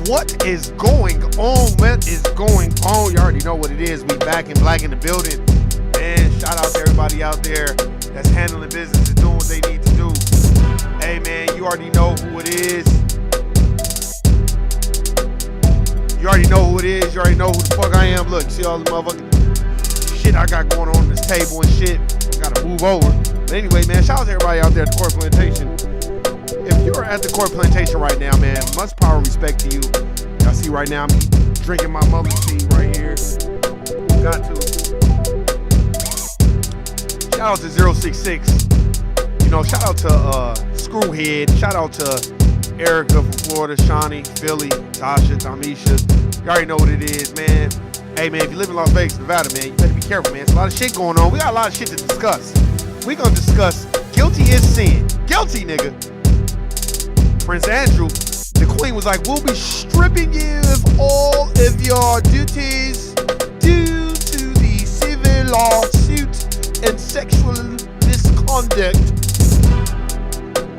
What is going on? What is going on? You already know what it is. We back in black in the building. Man, shout out to everybody out there that's handling business and doing what they need to do. Hey, man, you already know who it is. You already know who it is. You already know who the fuck I am. Look, see all the motherfucking shit I got going on this table and shit. I gotta move over. But anyway, man, shout out to everybody out there at the Court Plantation. If you're at the Court Plantation right now, man, much power and respect to you. Y'all see right now, I'm drinking my mother's tea right here. Got to. Shout out to 066. You know, shout out to Screwhead. Shout out to Erica from Florida, Shawnee, Philly, Tasha, Tamisha. You already know what it is, man. Hey, man, if you live in Las Vegas, Nevada, man, you better be careful, man. There's a lot of shit going on. We got a lot of shit to discuss. We gonna discuss guilty is sin. Guilty, nigga. Prince Andrew, the queen was like, we'll be stripping you of all of your duties due to the civil lawsuit and sexual misconduct.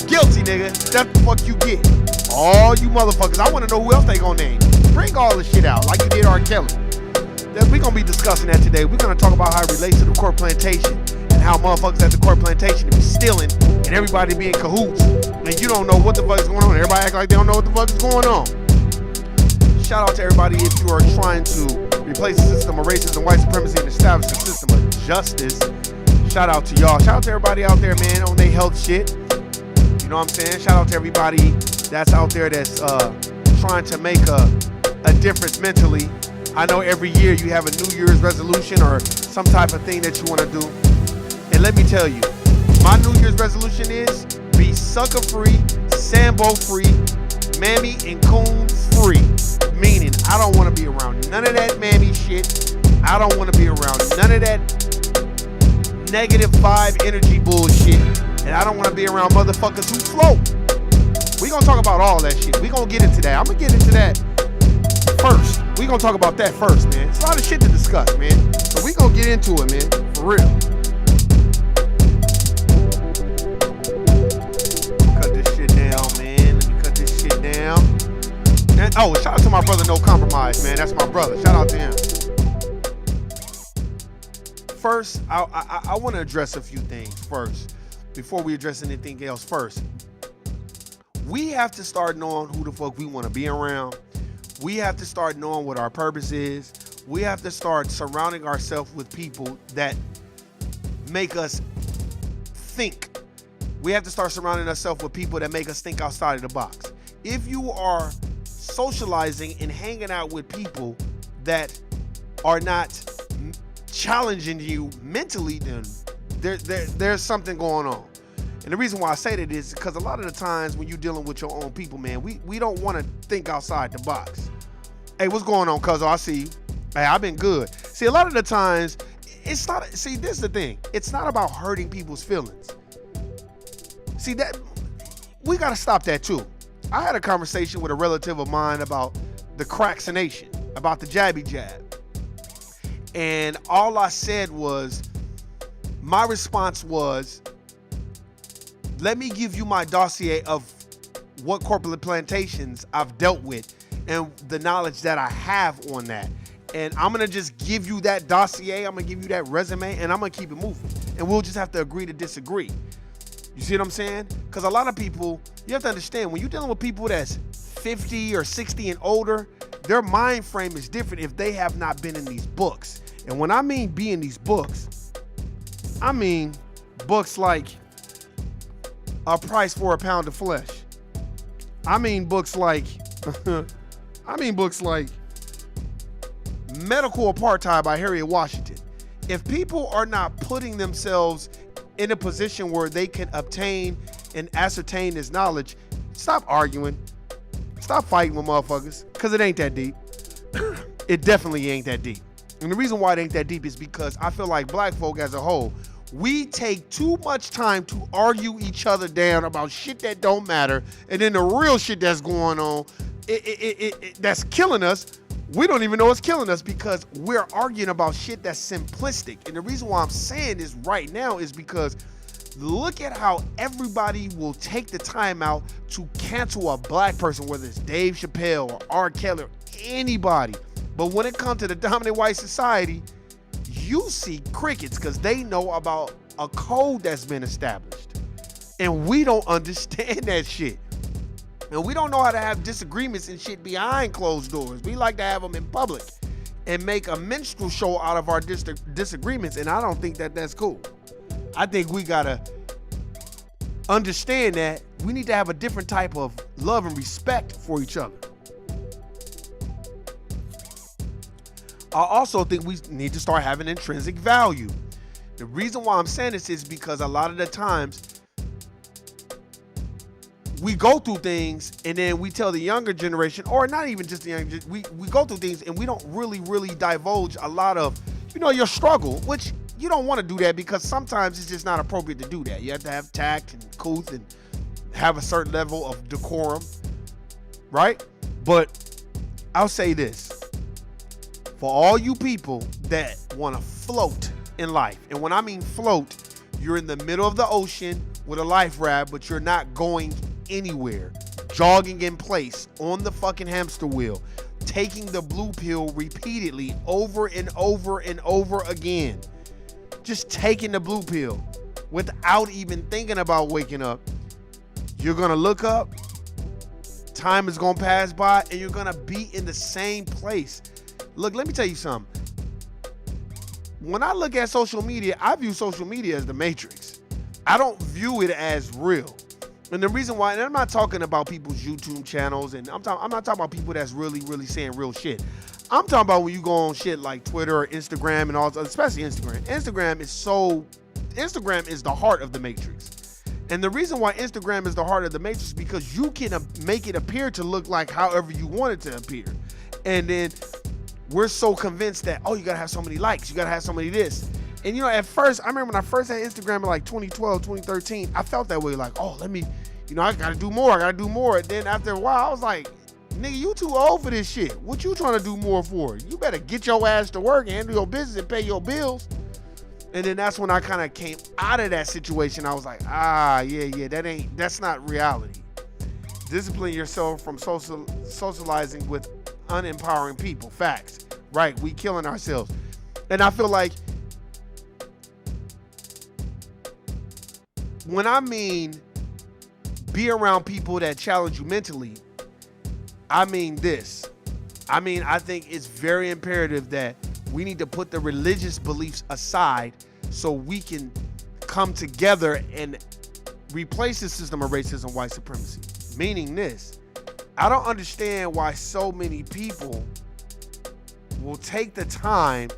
Guilty, nigga. That's the fuck you get. All you motherfuckers. I want to know who else they gonna name. Bring all the shit out like you did R. Kelly. We're gonna be discussing that today. We're gonna talk about how it relates to the Court Plantation and how motherfuckers at the Court Plantation be stealing and everybody be in cahoots. And you don't know what the fuck is going on. Everybody act like they don't know what the fuck is going on. Shout out to everybody if you are trying to replace the system of racism, white supremacy, and establish a system of justice. Shout out to y'all. Shout out to everybody out there, man, on their health shit. You know what I'm saying? Shout out to everybody that's out there that's trying to make a difference mentally. I know every year you have a New Year's resolution or some type of thing that you want to do. And let me tell you, my New Year's resolution is be sucker free, Sambo free, mammy and coon free. Meaning, I don't want to be around none of that mammy shit. I don't want to be around none of that negative vibe energy bullshit. And I don't want to be around motherfuckers who float. We gonna talk about all that shit. We gonna get into that. I'm gonna get into that first. We gonna talk about that first, man. It's a lot of shit to discuss, man. So we gonna get into it, man. For real. And, oh, shout out to my brother No Compromise, man. That's my brother. Shout out to him. First, I want to address a few things first. Before we address anything else first. We have to start knowing who the fuck we want to be around. We have to start knowing what our purpose is. We have to start surrounding ourselves with people that make us think. We have to start surrounding ourselves with people that make us think outside of the box. If you are socializing and hanging out with people that are not challenging you mentally, then there's something going on. And the reason why I say that is because a lot of the times when you're dealing with your own people, man, we don't want to think outside the box. Hey, what's going on, cuzzo? I see you. Hey, I've been good. See, a lot of the times, it's not, see, this is the thing. It's not about hurting people's feelings. See, that we got to stop that too. I had a conversation with a relative of mine about the craccination, about the jabby jab. And all I said was, my response was, let me give you my dossier of what corporate plantations I've dealt with and the knowledge that I have on that. And I'm going to just give you that dossier. I'm going to give you that resume and I'm going to keep it moving. And we'll just have to agree to disagree. You see what I'm saying? Because a lot of people, you have to understand, when you're dealing with people that's 50 or 60 and older, their mind frame is different if they have not been in these books. And when I mean be in these books, I mean books like A Price for a Pound of Flesh. I mean books like, Medical Apartheid by Harriet Washington. If people are not putting themselves in a position where they can obtain and ascertain this knowledge, stop arguing. Stop fighting with motherfuckers, because it ain't that deep. It definitely ain't that deep. And the reason why it ain't that deep is because I feel like black folk as a whole, we take too much time to argue each other down about shit that don't matter, and then the real shit that's going on, that's killing us, we don't even know it's killing us because we're arguing about shit that's simplistic. And the reason why I'm saying this right now is because Look at how everybody will take the time out to cancel a black person, whether it's Dave Chappelle or R. Kelly or anybody. But when it comes to the dominant white society, you see crickets because they know about a code that's been established. And we don't understand that shit. And we don't know how to have disagreements and shit behind closed doors. We like to have them in public and make a minstrel show out of our disagreements. And I don't think that that's cool. I think we gotta understand that we need to have a different type of love and respect for each other. I also think we need to start having intrinsic value. The reason why I'm saying this is because a lot of the times we go through things and then we tell the younger generation, or not even just the younger, we go through things and we don't really divulge a lot of, your struggle, which you don't want to do that because sometimes it's just not appropriate to do that. You have to have tact and couth and have a certain level of decorum, right? But I'll say this. For all you people that want to float in life, and when I mean float, you're in the middle of the ocean with a life raft, but you're not going anywhere, jogging in place on the fucking hamster wheel, taking the blue pill repeatedly over and over and over again. Just taking the blue pill without even thinking about waking up. You're gonna look up, time is gonna pass by, and you're gonna be in the same place. Look, let me tell you something. When I look at social media, I view social media as the Matrix. I don't view it as real. And the reason why, and I'm not talking about people's YouTube channels, and I'm not talking about people that's really saying real shit. I'm talking about when you go on shit like Twitter or Instagram and all, especially Instagram. Instagram is the heart of the Matrix. And the reason why Instagram is the heart of the Matrix is because you can make it appear to look like however you want it to appear. And then we're so convinced that, you gotta have so many likes, you gotta have so many this. And at first, I remember when I first had Instagram in like 2012, 2013, I felt that way, like, let me, I gotta do more. And then after a while, I was like, nigga, you too old for this shit. What you trying to do more for? You better get your ass to work and handle your business and pay your bills. And then that's when I kind of came out of that situation. I was like, that's not reality. Discipline yourself from socializing with unempowering people. Facts. Right, we killing ourselves. And I feel like when I mean be around people that challenge you mentally, I mean this. I think it's very imperative that we need to put the religious beliefs aside so we can come together and replace the system of racism and white supremacy. Meaning this, I don't understand why so many people will take the time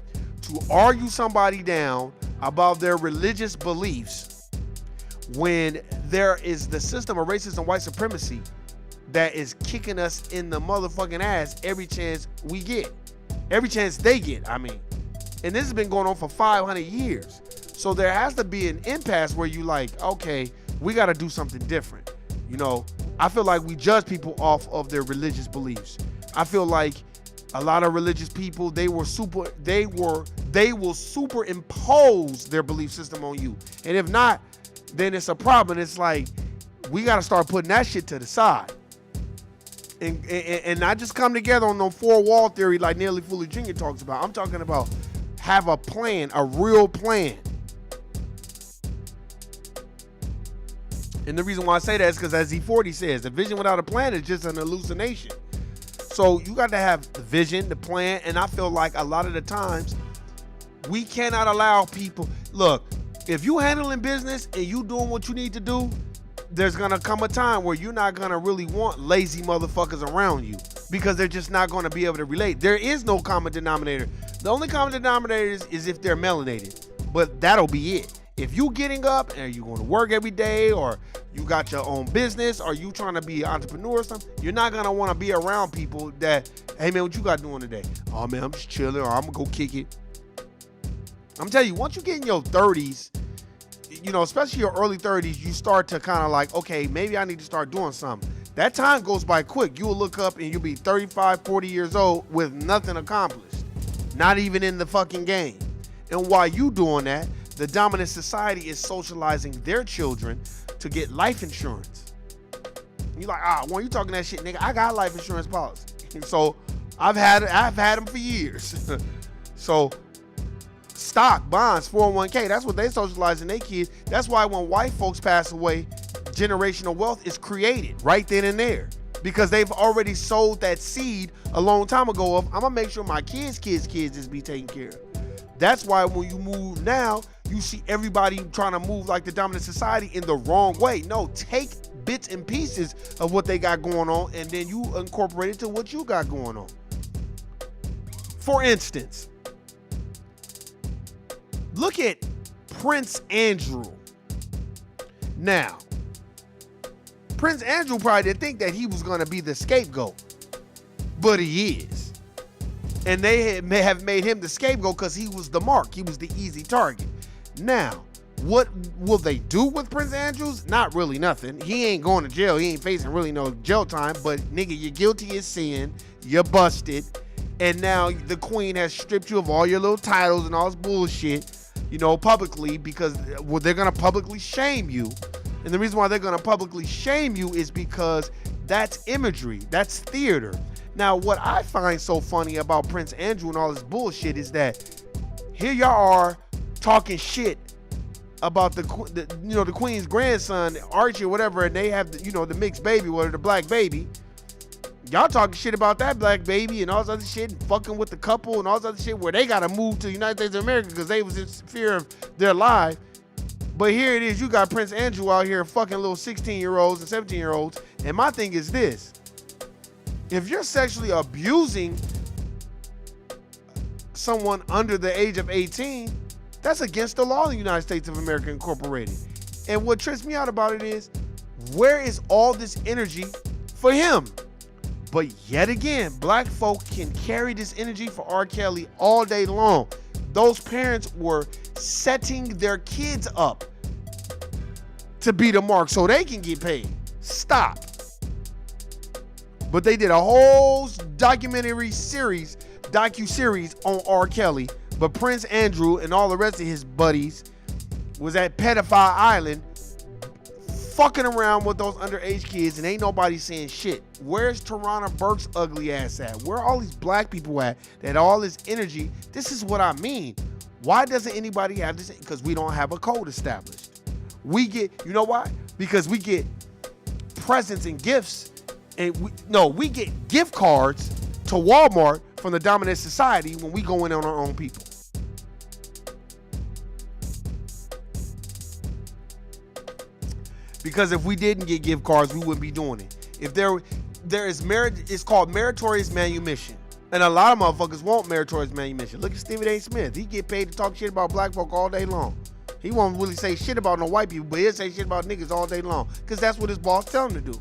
to argue somebody down about their religious beliefs when there is the system of racism and white supremacy that is kicking us in the motherfucking ass every chance we get. Every chance they get, And this has been going on for 500 years. So there has to be an impasse where you like, okay, we got to do something different. I feel like we judge people off of their religious beliefs. I feel like a lot of religious people, they will superimpose their belief system on you. And if not, then it's a problem. It's like, we got to start putting that shit to the side. And not just come together on no four-wall theory like Neely Fuller Jr. talks about. I'm talking about have a plan, a real plan. And the reason why I say that is because, as E40 says, the vision without a plan is just an hallucination. So you got to have the vision, the plan, and I feel like a lot of the times we cannot allow people. Look, if you handling business and you doing what you need to do, there's going to come a time where you're not going to really want lazy motherfuckers around you because they're just not going to be able to relate. There is no common denominator. The only common denominator is if they're melanated, but that'll be it. If you getting up and you going to work every day, or you got your own business, or you trying to be an entrepreneur or something, you're not going to want to be around people that, hey man, what you got doing today? Oh man, I'm just chilling, or I'm going to go kick it. I'm telling you, once you get in your 30s, especially your early 30s, you start to kind of like, okay, maybe I need to start doing something. That time goes by quick. You'll look up and you'll be 35, 40 years old with nothing accomplished. Not even in the fucking game. And while you doing that, The dominant society is socializing their children to get life insurance. You're like, when you talking that shit, nigga, I got life insurance policy. So I've had them for years. So stock, bonds, 401k, that's what they socializing their kids. That's why when white folks pass away, generational wealth is created right then and there, because they've already sowed that seed a long time ago of, I'm gonna make sure my kids is be taken care of. That's why when you move now, you see everybody trying to move like the dominant society in the wrong way. No, take bits and pieces of what they got going on and then you incorporate it to what you got going on. For instance, look at Prince Andrew. Now, Prince Andrew probably didn't think that he was going to be the scapegoat, but he is. And they may have made him the scapegoat because he was the mark. He was the easy target. Now, what will they do with Prince Andrews? Not really nothing. He ain't going to jail. He ain't facing really no jail time. But nigga, you're guilty of sin. You're busted. And now the queen has stripped you of all your little titles and all this bullshit, publicly, because they're going to publicly shame you. And the reason why they're going to publicly shame you is because that's imagery. That's theater. Now, what I find so funny about Prince Andrew and all this bullshit is that here y'all are talking shit about the queen's grandson, Archie or whatever, and they have the mixed baby, or the black baby. Y'all talking shit about that black baby and all this other shit, and fucking with the couple and all this other shit, where they got to move to the United States of America because they was in fear of their life. But here it is, you got Prince Andrew out here fucking little 16-year-olds and 17-year-olds. And my thing is this: if you're sexually abusing someone under the age of 18, that's against the law in the United States of America Incorporated. And what trips me out about it is, where is all this energy for him? But yet again, black folk can carry this energy for R. Kelly all day long. Those parents were setting their kids up to be the mark so they can get paid. Stop. But they did a whole docu-series on R. Kelly. But Prince Andrew and all the rest of his buddies was at Pedophile Island fucking around with those underage kids, and ain't nobody saying shit. Where's Tarana Burke's ugly ass at? Where are all these black people at that all this energy? This is what I mean. Why doesn't anybody have this? Because we don't have a code established. We get, you know why? Because we get presents and gifts, and we get gift cards to Walmart from the dominant society when we go in on our own people. Because if we didn't get gift cards, we wouldn't be doing it. If there is merit, it's called meritorious manumission. And a lot of motherfuckers want meritorious manumission. Look at Stephen A. Smith. He get paid to talk shit about black folk all day long. He won't really say shit about no white people, but he'll say shit about niggas all day long. Because that's what his boss tell him to do.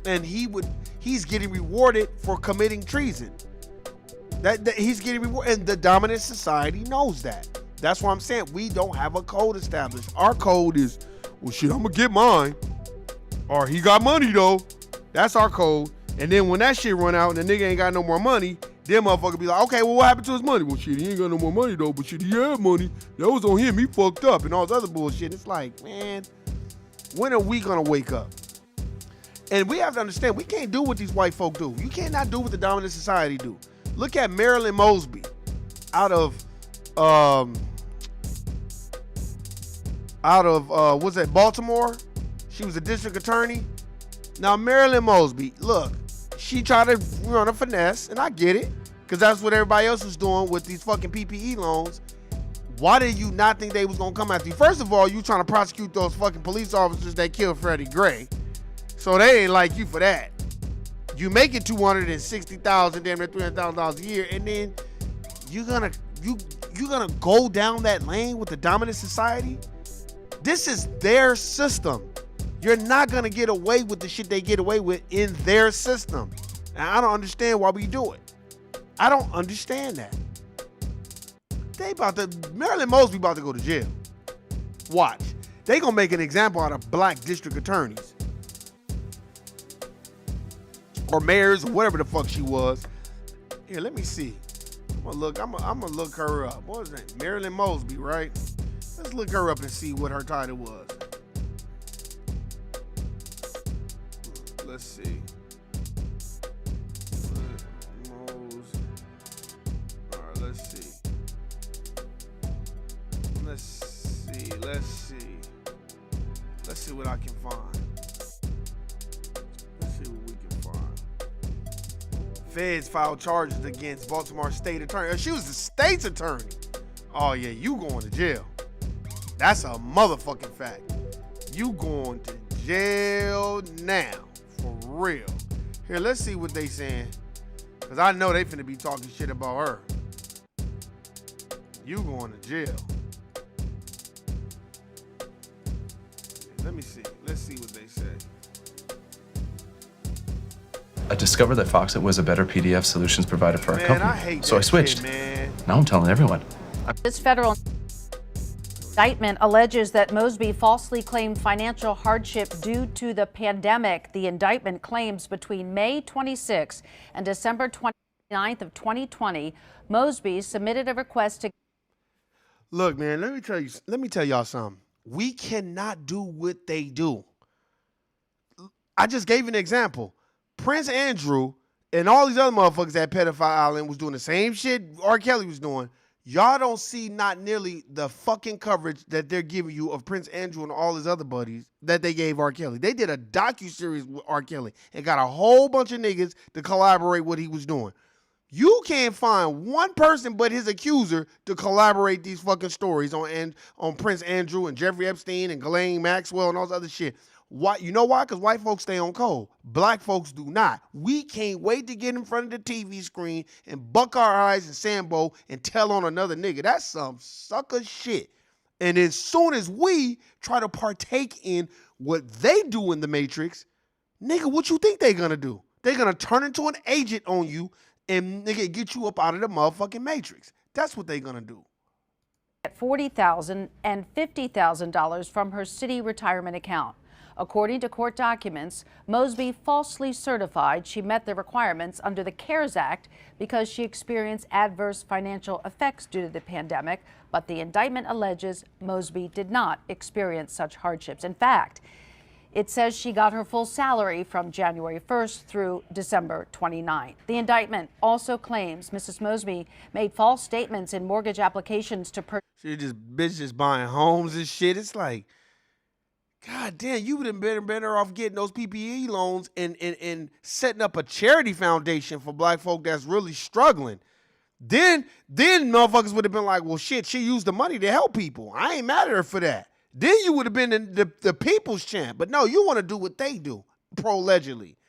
And he's getting rewarded for committing treason. That he's getting rewarded, and the dominant society knows that. That's why I'm saying we don't have a code established. Our code is, well, shit, I'm gonna get mine. Or he got money though. That's our code. And then when that shit run out and the nigga ain't got no more money, then motherfucker be like, okay, well, what happened to his money? Well, shit, he ain't got no more money though, but shit, he had money. That was on him. He fucked up and all this other bullshit. It's like, man, when are we gonna wake up? And we have to understand, we can't do what these white folk do. You cannot do what the dominant society do. Look at Marilyn Mosby out of what's that, Baltimore? She was a district attorney. Now, Marilyn Mosby, look, she tried to run a finesse, and I get it, because that's what everybody else was doing with these fucking PPE loans. Why did you not think they was going to come after you? First of all, you trying to prosecute those fucking police officers that killed Freddie Gray. So they ain't like you for that. You make it $260,000, damn near $300,000 a year, and then you're gonna go down that lane with the dominant society? This is their system. You're not gonna get away with the shit they get away with in their system. And I don't understand why we do it. I don't understand that. Marilyn Mosby about to go to jail. Watch. They gonna make an example out of black district attorneys. Or mayors, or whatever the fuck she was. Here, let me see. I'm gonna look her up. What was that? Marilyn Mosby, right? Let's look her up and see what her title was. Let's see. All right, let's see. Let's see what I can find. Let's see what we can find. Feds filed charges against Baltimore State Attorney. She was the state's attorney. Oh yeah, you going to jail. That's a motherfucking fact. You going to jail now. For real. Here, let's see what they saying. Because I know they finna be talking shit about her. You going to jail. Let me see. Let's see what they say. I discovered that Foxit was a better PDF solutions provider for our company. So I switched. Shit, man. Now I'm telling everyone. This federal indictment alleges that Mosby falsely claimed financial hardship due to the pandemic. The indictment claims between May 26 and December 29th of 2020, Mosby submitted a request to. Look, man, let me tell y'all something. We cannot do what they do. I just gave an example. Prince Andrew and all these other motherfuckers at Pedophile Island was doing the same shit R. Kelly was doing. Y'all don't see not nearly the fucking coverage that they're giving you of Prince Andrew and all his other buddies that they gave R. Kelly. They did a docuseries with R. Kelly and got a whole bunch of niggas to collaborate what he was doing. You can't find one person but his accuser to collaborate these fucking stories on Prince Andrew and Jeffrey Epstein and Ghislaine Maxwell and all this other shit. Why? You know why? Because white folks stay on code. Black folks do not. We can't wait to get in front of the TV screen and buck our eyes and Sambo and tell on another nigga. That's some sucker shit. And as soon as we try to partake in what they do in the Matrix, nigga, what you think they gonna do? They're gonna turn into an agent on you and nigga get you up out of the motherfucking Matrix. That's what they gonna do. $40,000 and $50,000 from her city retirement account. According to court documents, Mosby falsely certified she met the requirements under the CARES Act because she experienced adverse financial effects due to the pandemic, but the indictment alleges Mosby did not experience such hardships. In fact, it says she got her full salary from January 1st through December 29th. The indictment also claims Mrs. Mosby made false statements in mortgage applications to purchase. She just buying homes and shit. It's like, God damn, you would have been better off getting those PPE loans and setting up a charity foundation for black folk that's really struggling. Then motherfuckers would have been like, well, shit, she used the money to help people. I ain't mad at her for that. Then you would have been the people's champ. But no, you want to do what they do, pro-allegedly.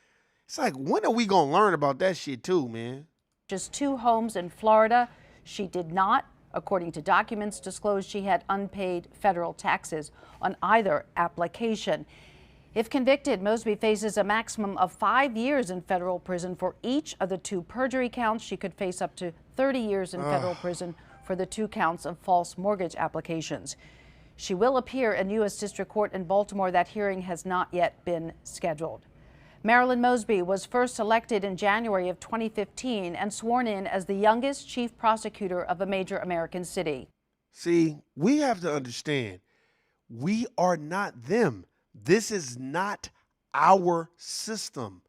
It's like, when are we going to learn about that shit too, man? Just 2 homes in Florida. She did not. According to documents disclosed, she had unpaid federal taxes on either application. If convicted, Mosby faces a maximum of 5 years in federal prison for each of the 2 perjury counts. She could face up to 30 years in federal prison for the 2 counts of false mortgage applications. She will appear in U.S. District Court in Baltimore. That hearing has not yet been scheduled. Marilyn Mosby was first elected in January of 2015 and sworn in as the youngest chief prosecutor of a major American city. See, we have to understand, we are not them. This is not our system.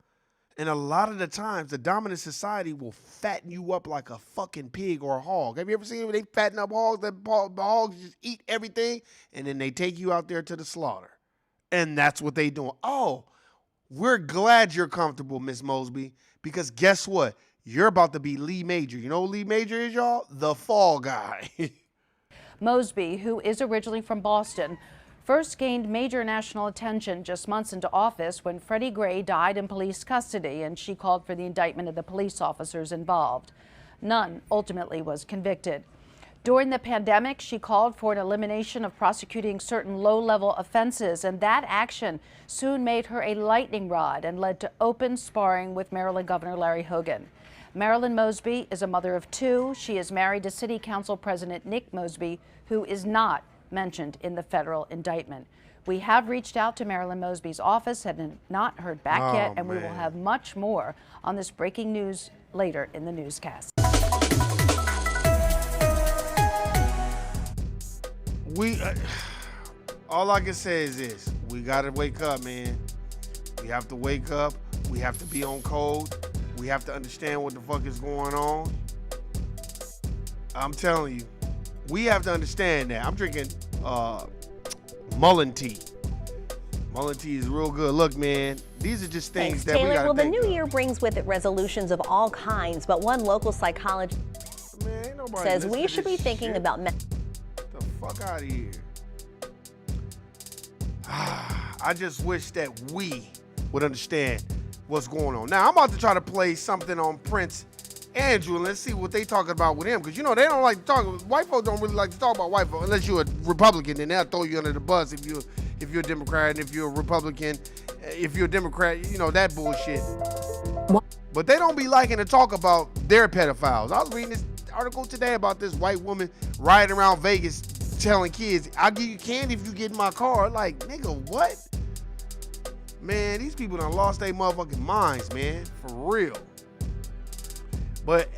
And a lot of the times, the dominant society will fatten you up like a fucking pig or a hog. Have you ever seen when they fatten up hogs? The hogs just eat everything, and then they take you out there to the slaughter. And that's what they doing. Oh, we're glad you're comfortable, Miss Mosby, because guess what? You're about to be Lee Major. You know who Lee Major is, y'all? The fall guy. Mosby, who is originally from Boston, first gained major national attention just months into office when Freddie Gray died in police custody, and she called for the indictment of the police officers involved. None ultimately was convicted. During the pandemic, she called for an elimination of prosecuting certain low-level offenses, and that action soon made her a lightning rod and led to open sparring with Maryland Governor Larry Hogan. Marilyn Mosby is a mother of 2. She is married to City Council President Nick Mosby, who is not mentioned in the federal indictment. We have reached out to Marilyn Mosby's office and have not heard back yet, and we will have much more on this breaking news later in the newscast. all I can say is this: we gotta wake up, man. We have to wake up. We have to be on code. We have to understand what the fuck is going on. I'm telling you, we have to understand that. I'm drinking Mullen tea. Mullen tea is real good. Look, man, these are just things that Taylor, we gotta well, the think new of. year brings with it resolutions of all kinds, but one local psychologist says we should be thinking about Get the fuck out of here. I just wish that we would understand what's going on. Now, I'm about to try to play something on Prince Andrew, and let's see what they talking about with him, because you know they don't like to talk. White folks don't really like to talk about white folks unless you're a Republican, then they'll throw you under the bus if you're a Democrat, and if you're a Republican, if you're a Democrat, you know that bullshit. But they don't be liking to talk about their pedophiles. I was reading this article today about this white woman riding around Vegas telling kids, "I'll give you candy if you get in my car." Like, nigga, what? Man, these people done lost their motherfucking minds, man, for real. But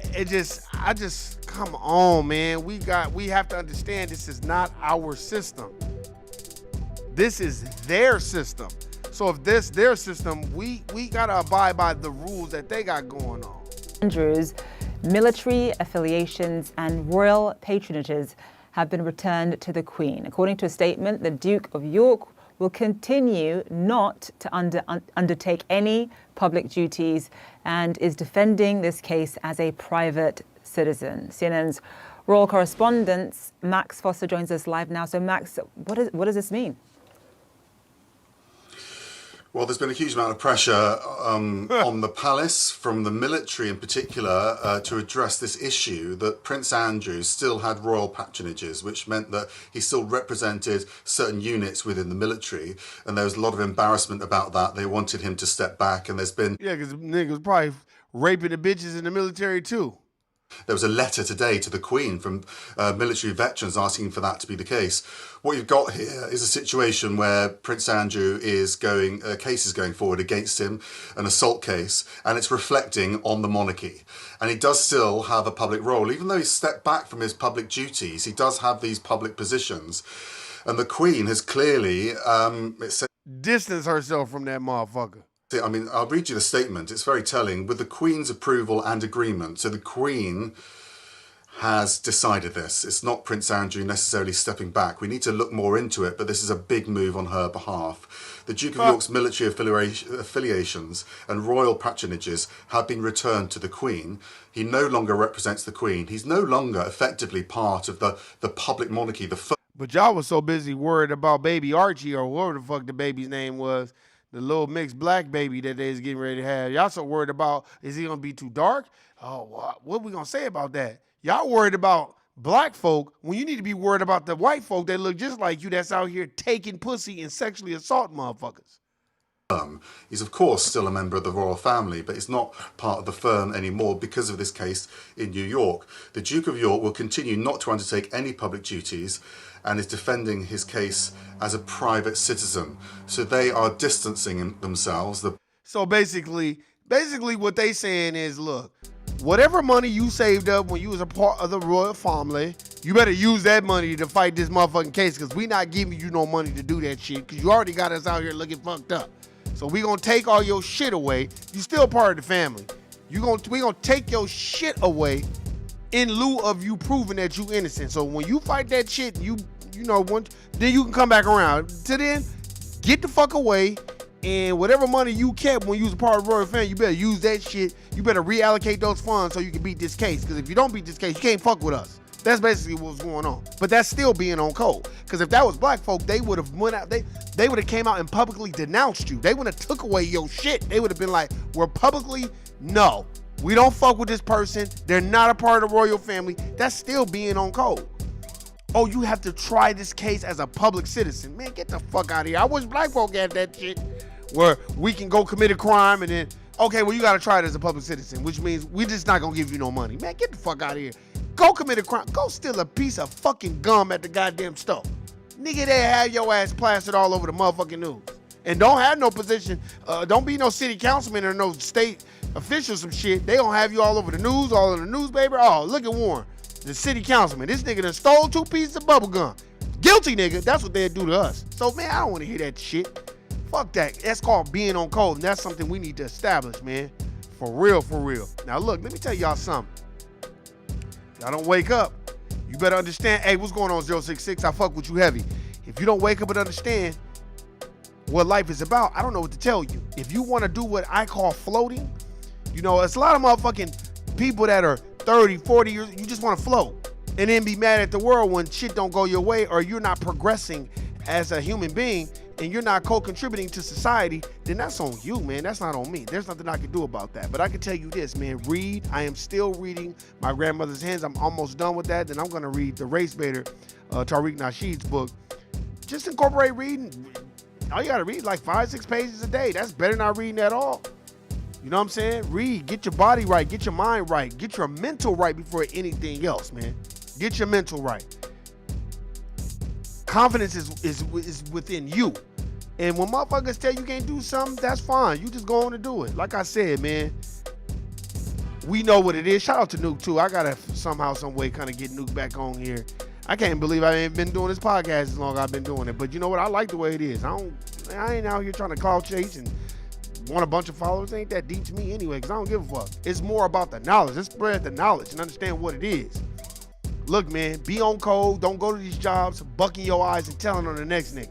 come on, man. We have to understand this is not our system. This is their system. So if this their system, we gotta abide by the rules that they got going on. Andrew's military affiliations and royal patronages have been returned to the Queen. According to a statement, the Duke of York will continue not to undertake any public duties and is defending this case as a private citizen. CNN's royal correspondent Max Foster joins us live now. So Max, what does this mean? Well, there's been a huge amount of pressure on the palace from the military in particular to address this issue that Prince Andrew still had royal patronages, which meant that he still represented certain units within the military. And there was a lot of embarrassment about that. They wanted him to step back, and there's been... Yeah, because niggas probably raping the bitches in the military too. There was a letter today to the Queen from military veterans asking for that to be the case. What you've got here is a situation where Prince Andrew is a case is going forward against him, an assault case, and it's reflecting on the monarchy. And he does still have a public role. Even though he's stepped back from his public duties, he does have these public positions. And the Queen has clearly distanced herself from that motherfucker. I mean, I'll read you the statement. It's very telling. With the Queen's approval and agreement. So the Queen has decided this. It's not Prince Andrew necessarily stepping back. We need to look more into it, but this is a big move on her behalf. The Duke of York's military affiliations and royal patronages have been returned to the Queen. He no longer represents the Queen. He's no longer effectively part of the public monarchy. But y'all was so busy worried about baby Archie, or whatever the fuck the baby's name was. The little mixed black baby that they was getting ready to have. Y'all so worried about, is he going to be too dark? Oh, what we going to say about that? Y'all worried about black folk when you need to be worried about the white folk that look just like you that's out here taking pussy and sexually assaulting motherfuckers. He's of course still a member of the royal family, but he's not part of the firm anymore because of this case in New York. The Duke of York will continue not to undertake any public duties and is defending his case as a private citizen. So they are distancing themselves. So basically what they saying is, look, whatever money you saved up when you was a part of the royal family, you better use that money to fight this motherfucking case, because we not giving you no money to do that shit, because you already got us out here looking fucked up. So we gonna take all your shit away. You still part of the family. We gonna take your shit away in lieu of you proving that you innocent. So when you fight that shit, then you can come back around. To then, get the fuck away, and whatever money you kept when you was a part of the royal family, you better use that shit. You better reallocate those funds so you can beat this case. Because if you don't beat this case, you can't fuck with us. That's basically what's going on. But that's still being on code. Because if that was black folk, they would have went out. They would have came out and publicly denounced you. They would have took away your shit. They would have been like, we're publicly, no, we don't fuck with this person. They're not a part of the royal family. That's still being on code. Oh, you have to try this case as a public citizen. Man, get the fuck out of here. I wish black folk had that shit where we can go commit a crime and then, okay, well, you got to try it as a public citizen, which means we just not going to give you no money. Man, get the fuck out of here. Go commit a crime. Go steal a piece of fucking gum at the goddamn store. Nigga, they have your ass plastered all over the motherfucking news. And don't have no position. Don't be no city councilman or no state official some shit. They don't have you all over the news, all in the newspaper. Oh, look at Warren, the city councilman. This nigga done stole 2 pieces of bubble gum. Guilty, nigga. That's what they'd do to us. So, man, I don't want to hear that shit. Fuck that. That's called being on code, and that's something we need to establish, man. For real, for real. Now, look, let me tell y'all something. Y'all don't wake up. You better understand, hey, what's going on, 066? I fuck with you heavy. If you don't wake up and understand what life is about, I don't know what to tell you. If you want to do what I call floating, you know, it's a lot of motherfucking people that are 30, 40 years, you just want to float and then be mad at the world when shit don't go your way or you're not progressing as a human being and you're not co-contributing to society, then that's on you, man. That's not on me. There's nothing I can do about that. But I can tell you this, man, read. I am still reading My Grandmother's Hands. I'm almost done with that. Then I'm going to read The Race Baiter, Tariq Nasheed's book. Just incorporate reading. All you got to read like 5-6 pages a day. That's better than not reading at all. You know what I'm saying? Read. Get your body right. Get your mind right. Get your mental right before anything else, man. Get your mental right. Confidence is within you. And when motherfuckers tell you can't do something, that's fine. You just go on and do it. Like I said, man, we know what it is. Shout out to Nuke, too. I got to somehow, some way kind of get Nuke back on here. I can't believe I ain't been doing this podcast as long as I've been doing it. But you know what? I like the way it is. I ain't out here trying to call chase and want a bunch of followers. It ain't that deep to me anyway, because I don't give a fuck. It's more about the knowledge. Let's spread the knowledge and understand what it is. Look, man, be on code. Don't go to these jobs, bucking your eyes and telling on the next nigga.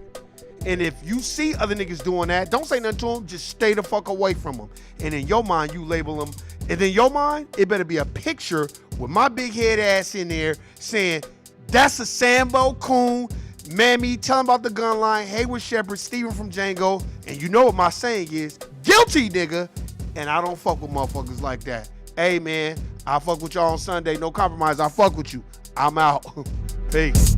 And if you see other niggas doing that, don't say nothing to them. Just stay the fuck away from them. And in your mind, you label them. And in your mind, it better be a picture with my big head ass in there saying, that's a Sambo, Coon, Mammy, tell him about the gun line, Hayward Shepherd, Steven from Django. And you know what my saying is, guilty, nigga. And I don't fuck with motherfuckers like that. Hey, man, I fuck with y'all on Sunday. No compromise. I fuck with you. I'm out. Peace.